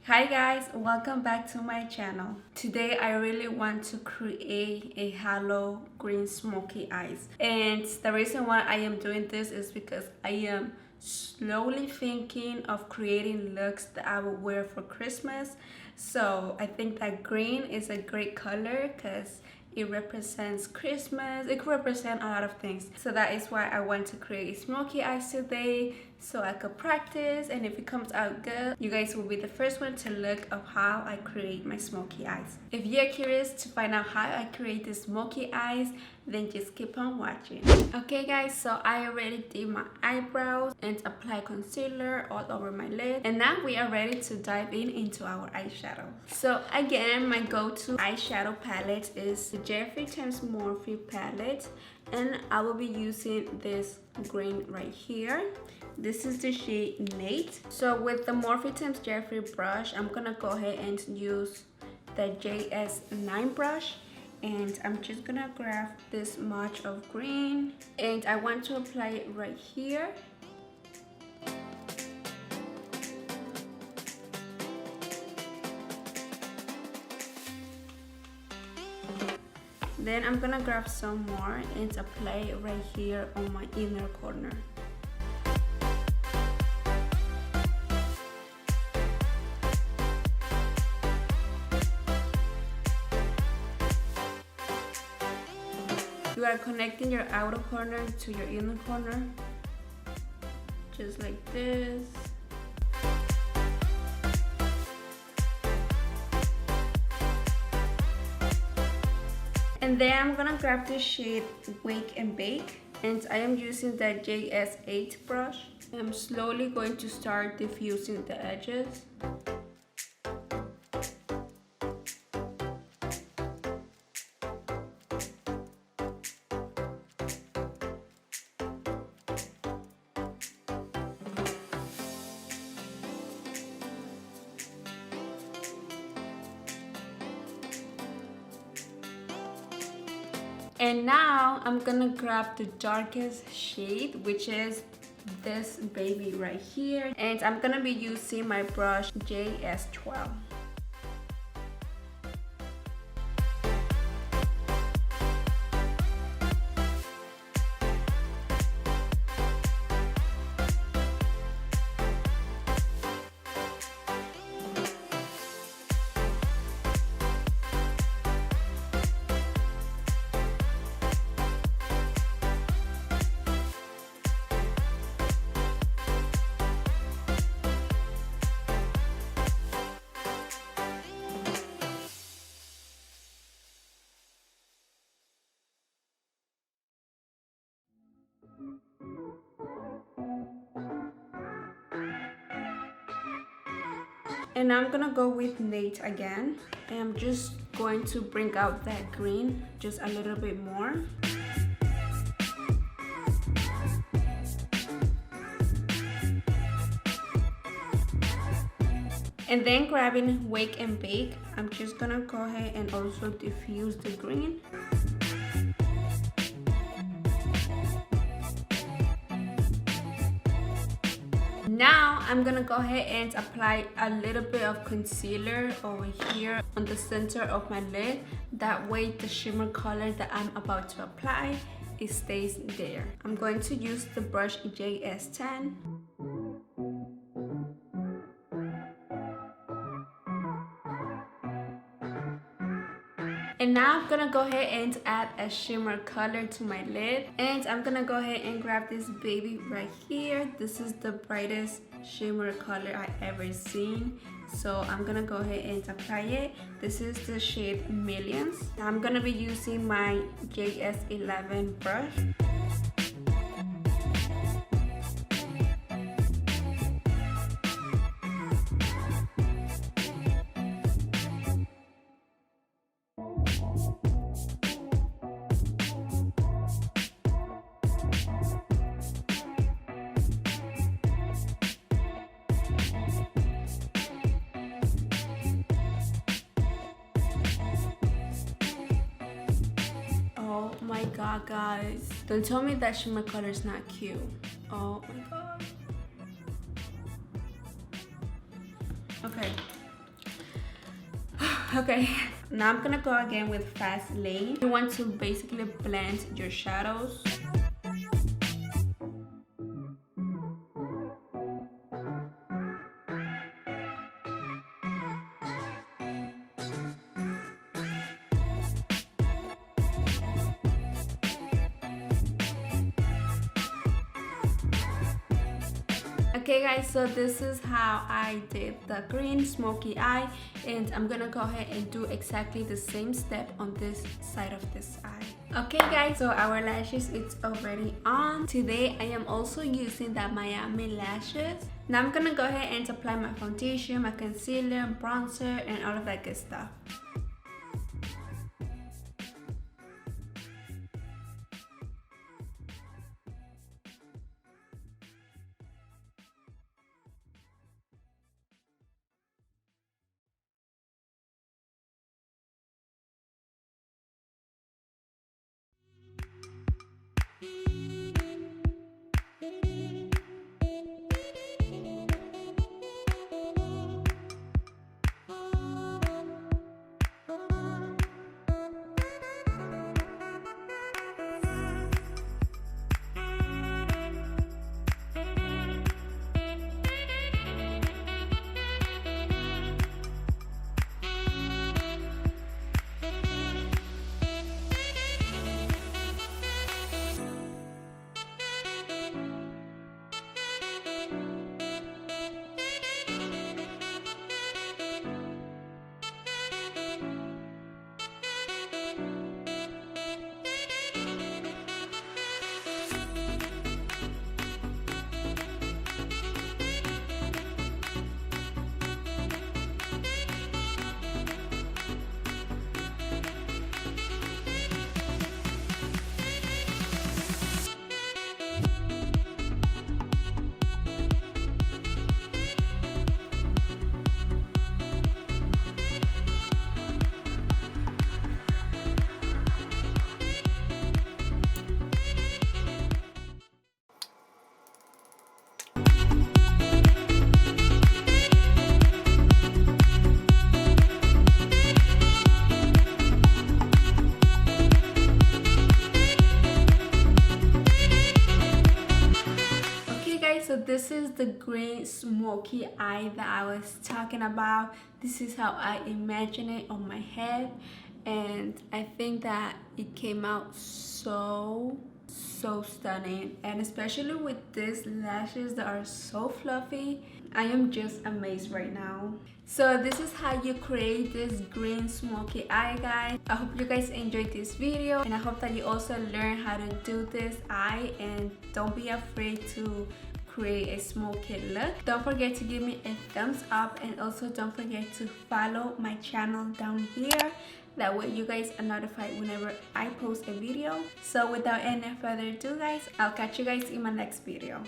Hi guys, welcome back to my channel. Today I really want to create a halo green smoky eyes, and the reason why I am doing this is because I am slowly thinking of creating looks that I will wear for Christmas. So I think that green is a great color because it represents Christmas. It could represent a lot of things. So that is why I want to create smoky eyes today, so I could practice, and if it comes out good, you guys will be the first one to look of how I create my smoky eyes. If you're curious to find out how I create the smoky eyes, then just keep on watching. Okay guys, so I already did my eyebrows and apply concealer all over my lid, and now we are ready to dive into our eyeshadow. So again, my go-to eyeshadow palette is the Jeffree x Morphe palette, and I will be using this green right here. This is the shade Nate. So with the Morphe x Jeffree brush, I'm gonna go ahead and use the JS9 brush, and I'm just gonna grab this much of green, and I want to apply it right here. Then I'm gonna grab some more and apply it right here on my inner corner. You are connecting your outer corner to your inner corner, just like this. And then I'm gonna grab the shade Wake and Bake, and I am using the JS8 brush. I'm slowly going to start diffusing the edges. And now I'm gonna grab the darkest shade, which is this baby right here, and I'm gonna be using my brush JS12. And I'm gonna go with Nate again, and I'm just going to bring out that green just a little bit more. And then grabbing Wake and Bake, I'm just gonna go ahead and also diffuse the green. Now I'm gonna go ahead and apply a little bit of concealer over here on the center of my lid. That way the shimmer color that I'm about to apply, it stays there. I'm going to use the brush JS10. And now I'm gonna go ahead and add a shimmer color to my lid, and I'm gonna go ahead and grab this baby right here. This is the brightest shimmer color I ever seen, so I'm gonna go ahead and apply it. This is the shade Millions. I'm gonna be using my JS11 brush. Oh my god, guys, don't tell me that shimmer color is not cute. Oh my god. Okay, Okay, now I'm gonna go again with fast lane. You want to basically blend your shadows. Okay guys, so this is how I did the green smoky eye, and I'm gonna go ahead and do exactly the same step on this side of this eye. Okay guys, so our lashes, it's already on. Today I am also using the Miami lashes. Now I'm gonna go ahead and apply my foundation, my concealer, bronzer, and all of that good stuff. So this is the green smoky eye that I was talking about. This is how I imagine it on my head, and I think that it came out so stunning, and especially with these lashes that are so fluffy. I am just amazed right now. So this is how you create this green smoky eye, guys. I hope you guys enjoyed this video, and I hope that you also learn how to do this eye, and don't be afraid to create a smoky look. Don't forget to give me a thumbs up, and also don't forget to follow my channel down here. That way you guys are notified whenever I post a video. So without any further ado, guys, I'll catch you guys in my next video.